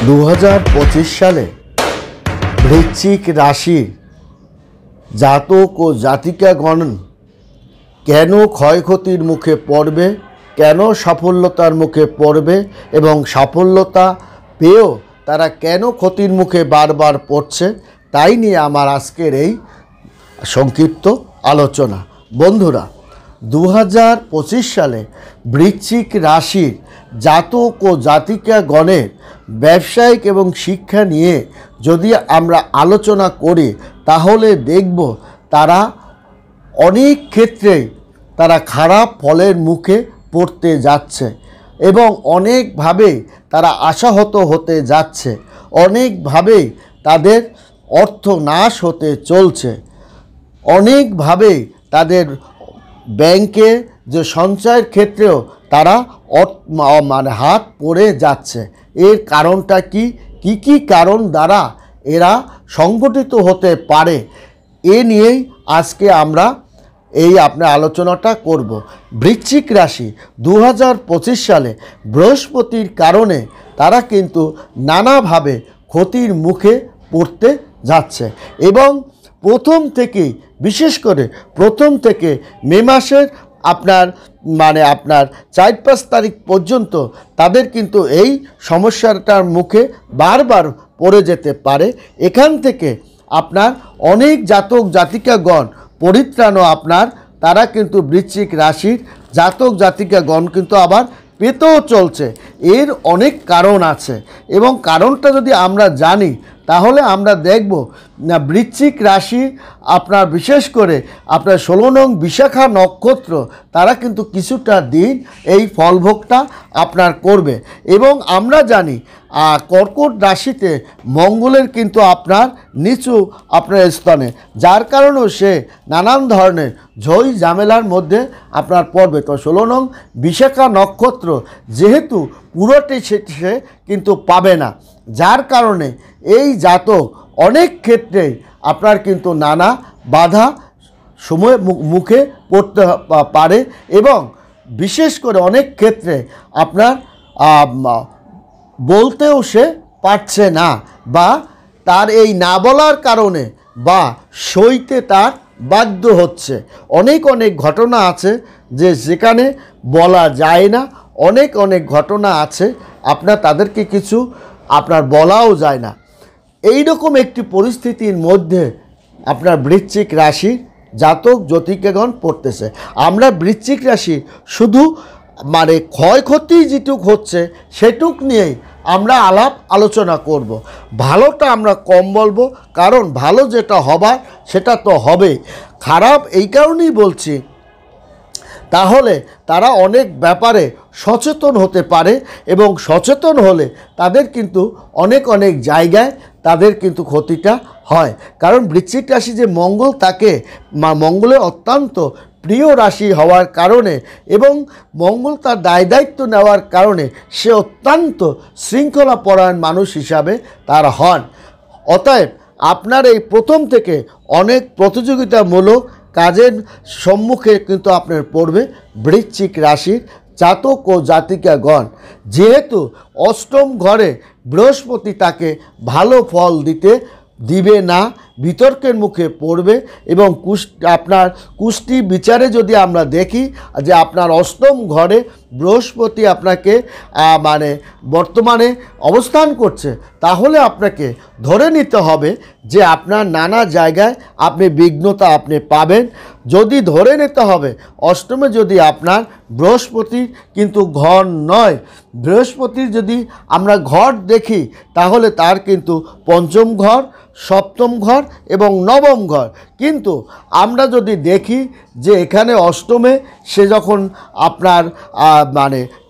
2025 সালে বৃশ্চিক রাশির জাতক ও জাতিকাগণ কেন ক্ষয়ক্ষতির মুখে পড়বে, কেন সাফল্যতার মুখে পড়বে এবং সাফল্যতা পেয়েও তারা কেন ক্ষতির মুখে বারবার পড়ছে, তাই নিয়ে আমার আজকের এই সংক্ষিপ্ত আলোচনা। বন্ধুরা, 2025 সালে বৃশ্চিক রাশির জাতক ও জাতিকাগণের ব্যবসায়িক এবং শিক্ষা নিয়ে যদি আমরা আলোচনা করি তাহলে দেখব তারা অনেক ক্ষেত্রেই তারা খারাপ ফলের মুখে পড়তে যাচ্ছে এবং অনেকভাবেই তারা আশাহত হতে যাচ্ছে, অনেকভাবেই তাদের অর্থ নাশ হতে চলছে, অনেকভাবেই তাদের ব্যাংকে যে সঞ্চয়ের ক্ষেত্রেও তারা হাত পড়ে যাচ্ছে। এর কারণটা কি কি কারণ দ্বারা এরা সংগঠিত হতে পারে, এ নিয়েই আজকে আমরা আপনার আলোচনাটা করব। বৃশ্চিক রাশি 2025 সালে বৃহস্পতির কারণে তারা কিন্তু নানাভাবে ক্ষতির মুখে পড়তে যাচ্ছে এবং প্রথম থেকে মে মাসের আপনার 4-5 তারিখ পর্যন্ত তাদের কিন্তু এই সমস্যাটার মুখে বারবার পড়ে যেতে পারে। এখান থেকে আপনার অনেক জাতক জাতিকাগণ পরিত্রাণও তারা কিন্তু বৃশ্চিক রাশির জাতক জাতিকাগণ কিন্তু আবার পেতেও চলছে। এর অনেক কারণ আছে এবং কারণটা যদি আমরা জানি তাহলে আমরা দেখব না বৃশ্চিক রাশি বিশেষ করে 16 নং বিশাখা নক্ষত্র তারা কিন্তু কিছুটা দিন এই ফলভোগটা করবে এবং আমরা জানি কর্কট রাশিতে মঙ্গলের কিন্তু নিচু স্থানে, যার কারণেও সে নানান ধরনের ঝই ঝামেলার মধ্যে পড়বে। তো 16 নং বিশাখা নক্ষত্র যেহেতু পুরোটি সে কিন্তু পাবে না, যার কারণে এই জাতক অনেক ক্ষেত্রেই কিন্তু নানা বাধা সময় মুখে পড়তে পারে এবং বিশেষ করে অনেক ক্ষেত্রে বলতেও সে পারছে না বা তার এই না বলার কারণে বা সইতে তার বাধ্য হচ্ছে। অনেক ঘটনা আছে যে যেখানে বলা যায় না, অনেক ঘটনা আছে তাদেরকে কিছু বলাও যায় না। এই রকম একটি পরিস্থিতির মধ্যে বৃশ্চিক রাশির জাতক জাতিকাগণ পড়তেছে। আমরা বৃশ্চিক রাশি শুধু ক্ষয়ক্ষতি যেটুক হচ্ছে সেটুক নিয়েই আমরা আলোচনা করব। ভালোটা আমরা কম বলবো, কারণ ভালো যেটা হবার সেটা তো হবেই। খারাপ এই কারণেই বলছি, তাহলে তারা অনেক ব্যাপারে সচেতন হতে পারে এবং সচেতন হলে তাদের কিন্তু অনেক জায়গায় তাদের কিন্তু ক্ষতিটা হয়। কারণ বৃশ্চিক রাশি যে মঙ্গল, তাকে মঙ্গলের অত্যন্ত প্রিয় রাশি হওয়ার কারণে এবং মঙ্গল তার দায়িত্ব নেওয়ার কারণে সে অত্যন্ত শৃঙ্খলাপরায়ণ মানুষ হিসাবে তার হন। অতএব এই প্রথম থেকে অনেক প্রতিযোগিতামূলক কাজের সম্মুখে কিন্তু পড়বে বৃশ্চিক রাশির জাতক ও জাতিকাগণ। যেহেতু অষ্টম ঘরে বৃহস্পতি তাকে ভালো ফল দিবে না, বিতর্কের মুখে পড়বে এবং কুষ্টি বিচারে যদি আমরা দেখি যে অষ্টম ঘরে বৃহস্পতি বর্তমানে অবস্থান করছে, তাহলে আপনাকে ধরে নিতে হবে যে নানা জায়গায় বিঘ্নতা পাবেন। যদি ধরে নিতে হবে অষ্টমে যদি বৃহস্পতির কিন্তু ঘর নয়, বৃহস্পতির যদি আমরা ঘর দেখি তাহলে তার কিন্তু পঞ্চম ঘর, সপ্তম ঘর এবং নবম ঘর। কিন্তু আমরা যদি দেখি যে এখানে অষ্টমে সে যখন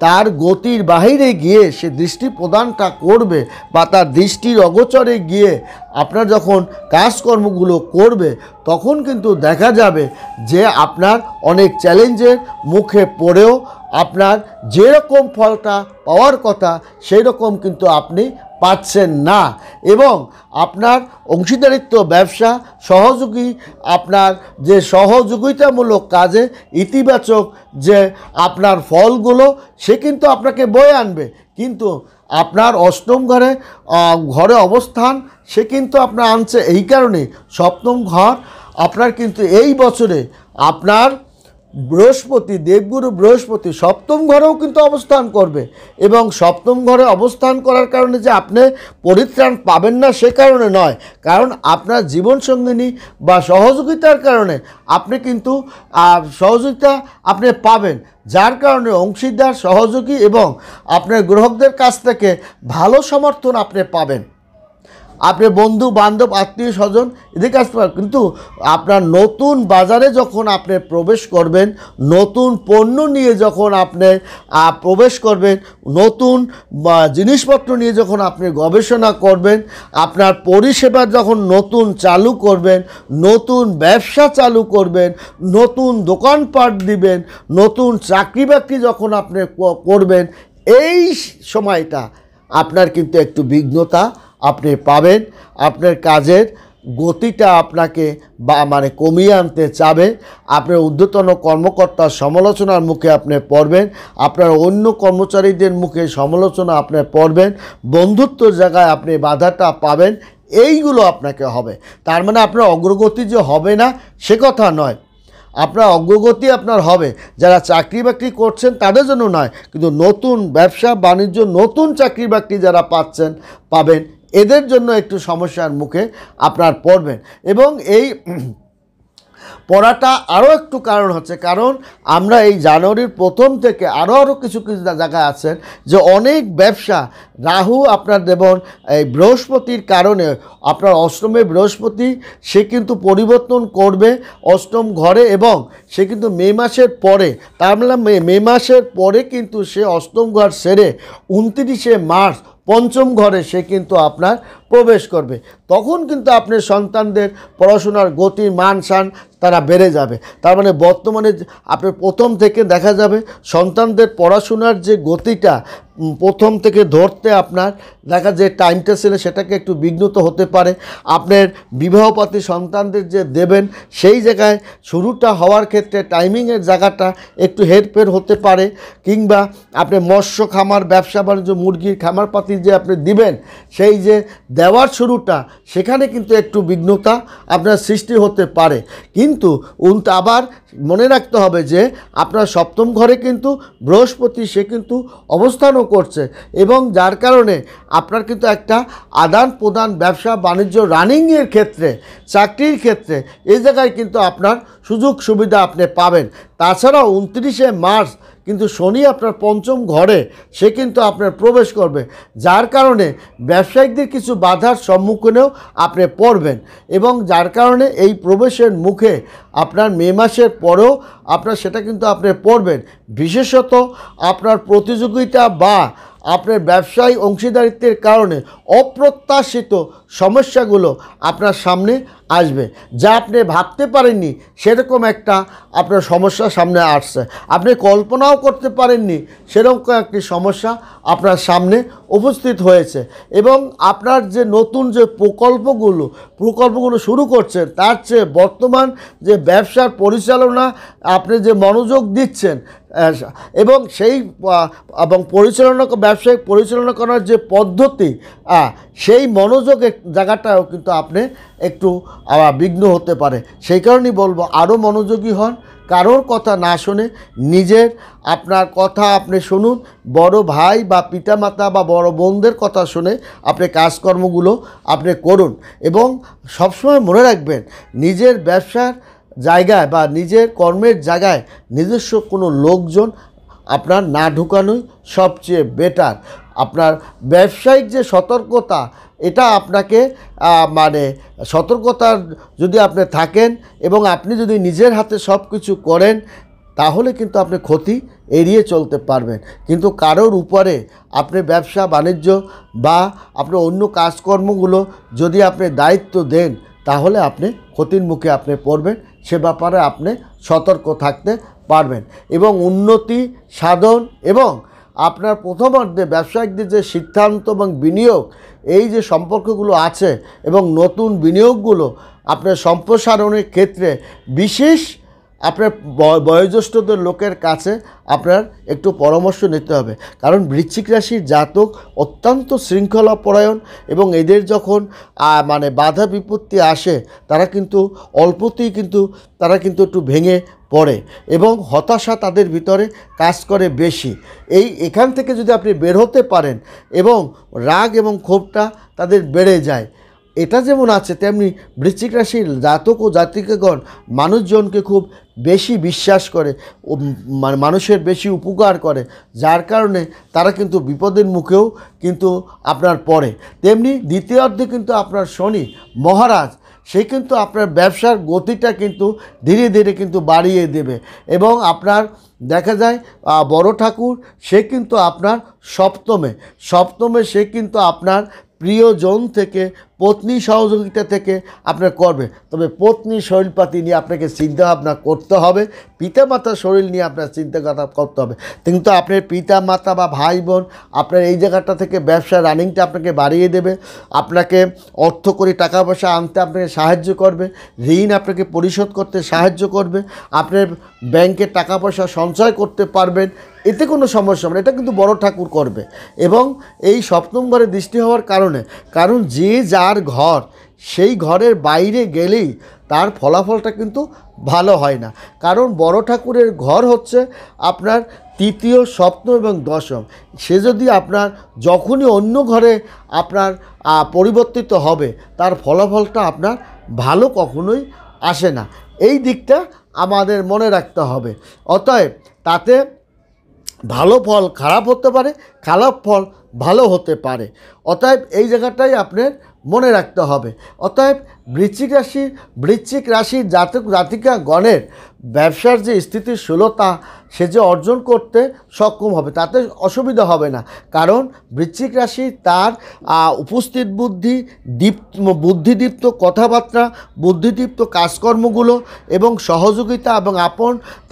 তার গতির বাহিরে গিয়ে সে দৃষ্টি প্রদানটা করবে বা তার দৃষ্টির অগোচরে গিয়ে যখন কাজকর্মগুলো করবে, তখন কিন্তু দেখা যাবে যে অনেক চ্যালেঞ্জের মুখে পড়েও যেরকম ফলটা পাওয়ার কথা সেই রকম কিন্তু পাচ্ছেন না এবং অংশীদারিত্ব ব্যবসা সহযোগী যে সহযোগিতামূলক কাজে ইতিবাচক যে ফলগুলো সে কিন্তু আপনাকে বয়ে আনবে, কিন্তু আপনার অষ্টম ঘরে ঘরে অবস্থান সে কিন্তু আপনার আনছে এই কারণে সপ্তম ঘর আপনার কিন্তু এই বছরে আপনার বৃহস্পতি দেবগুরু বৃহস্পতি সপ্তম ঘরেও কিন্তু অবস্থান করবে এবং সপ্তম ঘরে অবস্থান করার কারণে যে আপনি পরিত্রাণ পাবেন না সে কারণে নয়, কারণ আপনার জীবনসঙ্গিনী বা সহযোগিতার কারণে আপনি কিন্তু সহযোগিতা আপনি পাবেন, যার কারণে অংশীদার সহযোগী এবং আপনার গ্রাহকদের কাছ থেকে ভালো সমর্থন আপনি পাবেন। আপনি বন্ধু বান্ধব আত্মীয় স্বজন এদের কাছ থেকে, কিন্তু আপনার নতুন বাজারে যখন আপনি প্রবেশ করবেন, নতুন পণ্য নিয়ে যখন আপনি প্রবেশ করবেন, নতুন জিনিসপত্র নিয়ে যখন আপনি গবেষণা করবেন, আপনার পরিষেবা যখন নতুন চালু করবেন, নতুন ব্যবসা চালু করবেন, নতুন দোকানপাট দিবেন, নতুন চাকরি বাকরি যখন আপনি করবেন, এই সময়টা আপনার কিন্তু একটু বিঘ্নতা আপনি পাবেন। আপনার কাজের গতিটা আপনাকে কমিয়ে আনতে চাবে। আপনার ঊর্ধ্বতন কর্মকর্তার সমালোচনার মুখে আপনি পড়বেন, আপনার অন্য কর্মচারীদের মুখে সমালোচনা আপনি পড়বেন, বন্ধুত্বর জায়গায় আপনি বাধাটা পাবেন। এইগুলো আপনাকে হবে। তার মানে আপনার অগ্রগতি যে হবে না সে কথা নয়, আপনার অগ্রগতি আপনার হবে। যারা চাকরি বাকরি করছেন তাদের জন্য নয়, কিন্তু নতুন ব্যবসা বাণিজ্য নতুন চাকরি বাকরি যারা পাবেন এদের জন্য একটু সমস্যার মুখে আপনার পড়বেন। এবং এই পড়াটা আরও একটু কারণ হচ্ছে, কারণ আমরা এই জানুয়ারির প্রথম থেকে আরও কিছু জায়গায় আছেন যে অনেক ব্যবসা রাহু আপনার দেবন এই বৃহস্পতির কারণে আপনার অষ্টমে বৃহস্পতি সে কিন্তু পরিবর্তন করবে অষ্টম ঘরে, এবং সে কিন্তু মে মাসের পরে, তার মানে মে মাসের পরে কিন্তু সে অষ্টম ঘর সেরে 29শে মার্চ পঞ্চম ঘরে সে কিন্তু আপনার প্রবেশ করবে। তখন কিন্তু আপনার সন্তানদের পড়াশোনার গতি মান শান তারা বেড়ে যাবে। তার মানে বর্তমানে আপনার প্রথম থেকে দেখা যাবে সন্তানদের পড়াশোনার যে গতিটা প্রথম থেকে ধরতে আপনার দেখা যে টাইমটা ছিল সেটাকে একটু বিঘ্নত হতে পারে। আপনার বিবাহপাতি সন্তানদের যে দেবেন সেই জায়গায় শুরুটা হওয়ার ক্ষেত্রে টাইমিংয়ের জায়গাটা একটু হেরফের হতে পারে, কিংবা আপনি মৎস্য খামার ব্যবসা বাণিজ্য মুরগির খামার পাতি যে আপনি দিবেন সেই যে দেওয়ার শুরুটা সেখানে কিন্তু একটু বিঘ্নতা আপনার সৃষ্টি হতে পারে। কিন্তু আবার মনে রাখতে হবে যে আপনার সপ্তম ঘরে কিন্তু বৃহস্পতি সে কিন্তু অবস্থানও করছে, এবং যার কারণে আপনার কিন্তু একটা আদান প্রদান ব্যবসা বাণিজ্য রানিংয়ের ক্ষেত্রে চাকরির ক্ষেত্রে এই জায়গায় কিন্তু আপনার সুযোগ সুবিধা আপনি পাবেন। তাছাড়াও 29শে মার্চ কিন্তু শনি আপনার পঞ্চম ঘরে সে কিন্তু আপনার প্রবেশ করবে, যার কারণে ব্যবসায়িকদের কিছু বাধার সম্মুখীনেও আপনি পড়বেন, এবং যার কারণে এই প্রবেশের মুখে আপনার মে মাসের পরেও আপনার সেটা কিন্তু আপনি পড়বেন। বিশেষত আপনার প্রতিযোগিতা বা আপনার ব্যবসায়ী অংশীদারিত্বের কারণে অপ্রত্যাশিত সমস্যাগুলো আপনার সামনে আসবে, যা আপনি ভাবতে পারেননি সেরকম একটা আপনার সমস্যা সামনে আসছে, আপনি কল্পনাও করতে পারেননি সেরকম একটি সমস্যা আপনার সামনে উপস্থিত হয়েছে। এবং আপনার যে নতুন যে প্রকল্পগুলো শুরু করছেন তার চেয়ে বর্তমান যে ব্যবসার পরিচালনা আপনি যে মনোযোগ দিচ্ছেন এবং সেই ব্যবসায়িক পরিচালনা করার যে পদ্ধতি সেই মনোযোগের জায়গাটাও কিন্তু আপনি একটু বিঘ্ন হতে পারে। সেই কারণেই বলবো আরও মনোযোগী হন, কারোর কথা না শুনে নিজের আপনার কথা আপনি শুনুন, বড় ভাই বা পিতামাতা বা বড় বোনদের কথা শুনে আপনি কাজকর্মগুলো আপনি করুন। এবং সবসময় মনে রাখবেন নিজের ব্যবসার জায়গায় বা নিজের কর্মের জায়গায় নিজস্ব কোনো লোকজন আপনার না ঢুকানোই সবচেয়ে বেটার। আপনার ব্যবসায়িক যে সতর্কতা এটা আপনাকে সতর্কতার যদি আপনি থাকেন এবং আপনি যদি নিজের হাতে সব কিছু করেন তাহলে কিন্তু আপনি ক্ষতি এড়িয়ে চলতে পারবেন। কিন্তু কারোর উপরে আপনি ব্যবসা বাণিজ্য বা আপনার অন্য কাজকর্মগুলো যদি আপনি দায়িত্ব দেন তাহলে আপনি ক্ষতির মুখে আপনি পড়বেন, সে ব্যাপারে আপনি সতর্ক থাকতে পারবেন। এবং উন্নতি সাধন এবং আপনার প্রথমার্ধে ব্যবসায়িকদের যে সিদ্ধান্ত এবং বিনিয়োগ এই যে সম্পর্কগুলো আছে এবং নতুন বিনিয়োগগুলো আপনার সম্প্রসারণের ক্ষেত্রে বিশেষ আপনার বয়োজ্যেষ্ঠদের লোকের কাছে আপনার একটু পরামর্শ নিতে হবে, কারণ বৃশ্চিক রাশির জাতক অত্যন্ত শৃঙ্খলাপরায়ণ এবং এদের যখন মানে বাধা বিপত্তি আসে তারা কিন্তু অল্পতেই কিন্তু তারা কিন্তু একটু ভেঙে পড়ে এবং হতাশা তাদের ভিতরে কাজ করে বেশি। এখান থেকে যদি আপনি বের হতে পারেন এবং রাগ এবং ক্ষোভটা তাদের বেড়ে যায়, এটা যেমন আছে তেমনি বৃশ্চিক রাশির জাতক ও জাতিকাগণ মানুষজনকে খুব বেশি বিশ্বাস করে ও মানুষের বেশি উপকার করে, যার কারণে তারা কিন্তু বিপদের মুখেও কিন্তু আপনার পড়ে। তেমনি দ্বিতীয়ার্ধে কিন্তু আপনার শনি মহারাজ সে কিন্তু আপনার ব্যবসার গতিটা কিন্তু ধীরে ধীরে কিন্তু বাড়িয়ে দেবে এবং আপনার দেখা যায় বড় ঠাকুর সে কিন্তু আপনার সপ্তমে সে কিন্তু আপনার প্রিয়জন থেকে পত্নী সহযোগিতা থেকে আপনার করবে। তবে পত্নী শরীরপাতি নিয়ে আপনাকে চিন্তাভাবনা করতে হবে, পিতামাতার শরীর নিয়ে আপনার চিন্তা করতে হবে। কিন্তু আপনার পিতামাতা বা ভাই বোন আপনার এই জায়গাটা থেকে ব্যবসা রানিংটা আপনাকে বাড়িয়ে দেবে, আপনাকে অর্থ করে টাকা পয়সা আনতে আপনাকে সাহায্য করবে, ঋণ আপনাকে পরিশোধ করতে সাহায্য করবে, আপনার ব্যাংকে টাকা পয়সা সঞ্চয় করতে পারবেন, এতে কোনো সমস্যা হবে না। এটা কিন্তু বড় ঠাকুর করবে এবং এই সপ্তম ঘরে দৃষ্টি হওয়ার কারণ যে যার ঘর সেই ঘরের বাইরে গেলেই তার ফলাফলটা কিন্তু ভালো হয় না, কারণ বড় ঠাকুরের ঘর হচ্ছে আপনার তৃতীয়, সপ্তম এবং দশম। সে যদি আপনার যখনই অন্য ঘরে আপনার পরিবর্তিত হবে তার ফলাফলটা আপনার ভালো কখনোই আসে না। এই দিকটা আমাদের মনে রাখতে হবে। অতএব তাতে ভালো ফল খারাপ হতে পারে, খারাপ ফল ভালো হতে পারে। অতএব এই জায়গাটাই আপনার মনে রাখতে হবে। অতএব বৃশ্চিক রাশির জাতক জাতিকা গণের ব্যবসার যে স্থিতিশীলতা সে যে অর্জন করতে সক্ষম হবে, তাতে অসুবিধা হবে না, কারণ বৃশ্চিক রাশি তার উপস্থিত বুদ্ধিদীপ্ত কথাবার্তা, বুদ্ধিদীপ্ত কাজকর্মগুলো এবং সহযোগিতা এবং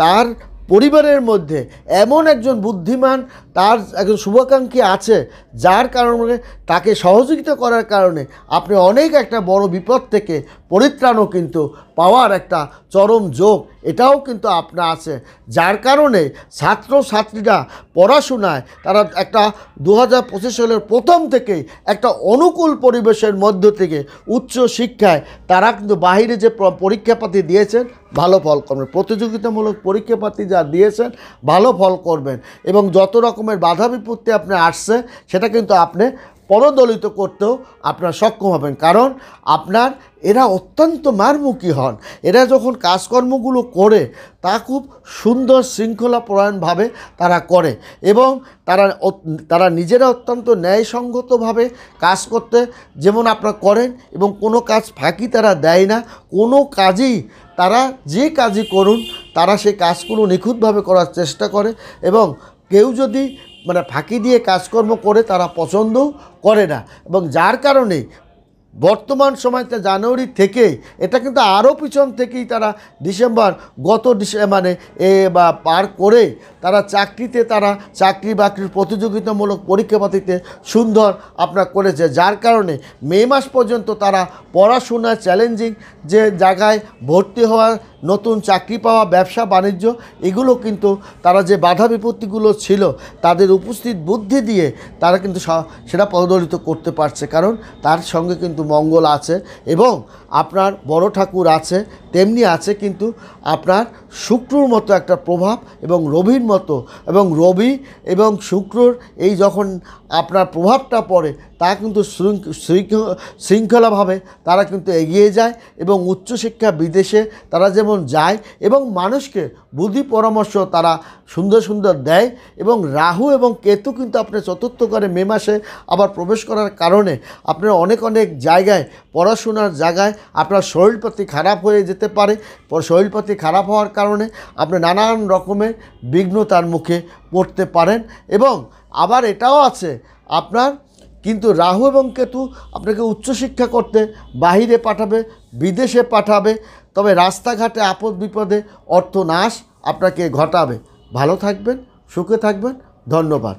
তার পরিবারের মধ্যে এমন একজন বুদ্ধিমান, তার একজন শুভাকাঙ্ক্ষী আছে, যার কারণে তাকে সহযোগিতা করার কারণে আপনি অনেক একটা বড় বিপদ থেকে পরিত্রাণও কিন্তু পাওয়ার একটা চরম যোগ এটাও কিন্তু আপনার আছে। যার কারণে ছাত্রছাত্রীরা পড়াশোনায় তারা একটা 2025 সালের প্রথম থেকেই একটা অনুকূল পরিবেশের মধ্য থেকে উচ্চ শিক্ষায় তারা কিন্তু বাহিরে যে পরীক্ষাপাতি দিয়েছেন ভালো ফল করবেন, প্রতিযোগিতামূলক পরীক্ষাপাতি যা দিয়েছেন ভালো ফল করবেন এবং যত রকমের বাধা বিপত্তি আপনি আসছে সেটা কিন্তু আপনি পরদলিত করতেও আপনার সক্ষম হবেন, কারণ আপনার এরা অত্যন্ত মারমুখী হন। এরা যখন কাজকর্মগুলো করে তা খুব সুন্দর শৃঙ্খলাপরায়ণভাবে তারা করে এবং তারা নিজেরা অত্যন্ত ন্যায়সঙ্গতভাবে কাজ করতে যেমন আপনারা করেন এবং কোনো কাজ ফাঁকি তারা দেয় না, কোনো কাজই তারা যে কাজই করুন তারা সেই কাজগুলো নিখুঁতভাবে করার চেষ্টা করে এবং কেউ যদি ফাঁকি দিয়ে কাজকর্ম করে তারা পছন্দও করে না এবং যার কারণে বর্তমান সময়তে জানুয়ারি থেকে এটা কিন্তু আরও পিছন থেকেই তারা পার করে তারা চাকরি বাকরির প্রতিযোগিতামূলক পরীক্ষাপাতিতে সুন্দর আপনার করেছে, যার কারণে মে মাস পর্যন্ত তারা পড়াশোনা চ্যালেঞ্জিং যে জায়গায় ভর্তি হওয়া, নতুন চাকরি পাওয়া, ব্যবসা বাণিজ্য এগুলো কিন্তু তারা যে বাধা বিপত্তিগুলো ছিল তাদের উপস্থিত বুদ্ধি দিয়ে তারা কিন্তু সেটা পদদলিত করতে পারছে, কারণ তার সঙ্গে কিন্তু মঙ্গল আছে এবং আপনার বড় ঠাকুর আছে, তেমনি আছে কিন্তু আপনার শুক্রর মতো একটা প্রভাব এবং রবির মতো, এবং রবি এবং শুক্রর এই যখন আপনার প্রভাবটা পড়ে তা কিন্তু শৃঙ্খলাভাবে তারা কিন্তু এগিয়ে যায় এবং উচ্চশিক্ষা বিদেশে তারা যেমন যায় এবং মানুষকে বুদ্ধি পরামর্শ তারা সুন্দর সুন্দর দেয় এবং রাহু এবং কেতু কিন্তু আপনার চতুর্থ ঘরে মে মাসে আবার প্রবেশ করার কারণে আপনার অনেক জায়গায় পড়াশোনার জায়গায় আপনার শরীরপাতি খারাপ হয়ে যেতে পারে। শরীরপাতি খারাপ হওয়ার কারণে আপনি নানান রকমের বিঘ্নতার মুখে পড়তে পারেন এবং আবার এটাও আছে আপনার কিন্তু রাহু এবং কেতু আপনাকে উচ্চশিক্ষা করতে বাহিরে পাঠাবে, বিদেশে পাঠাবে, তবে রাস্তাঘাটে আপদ বিপদে অর্থনাশ আপনাকে ঘটাবে। ভালো থাকবেন, সুখে থাকবেন, ধন্যবাদ।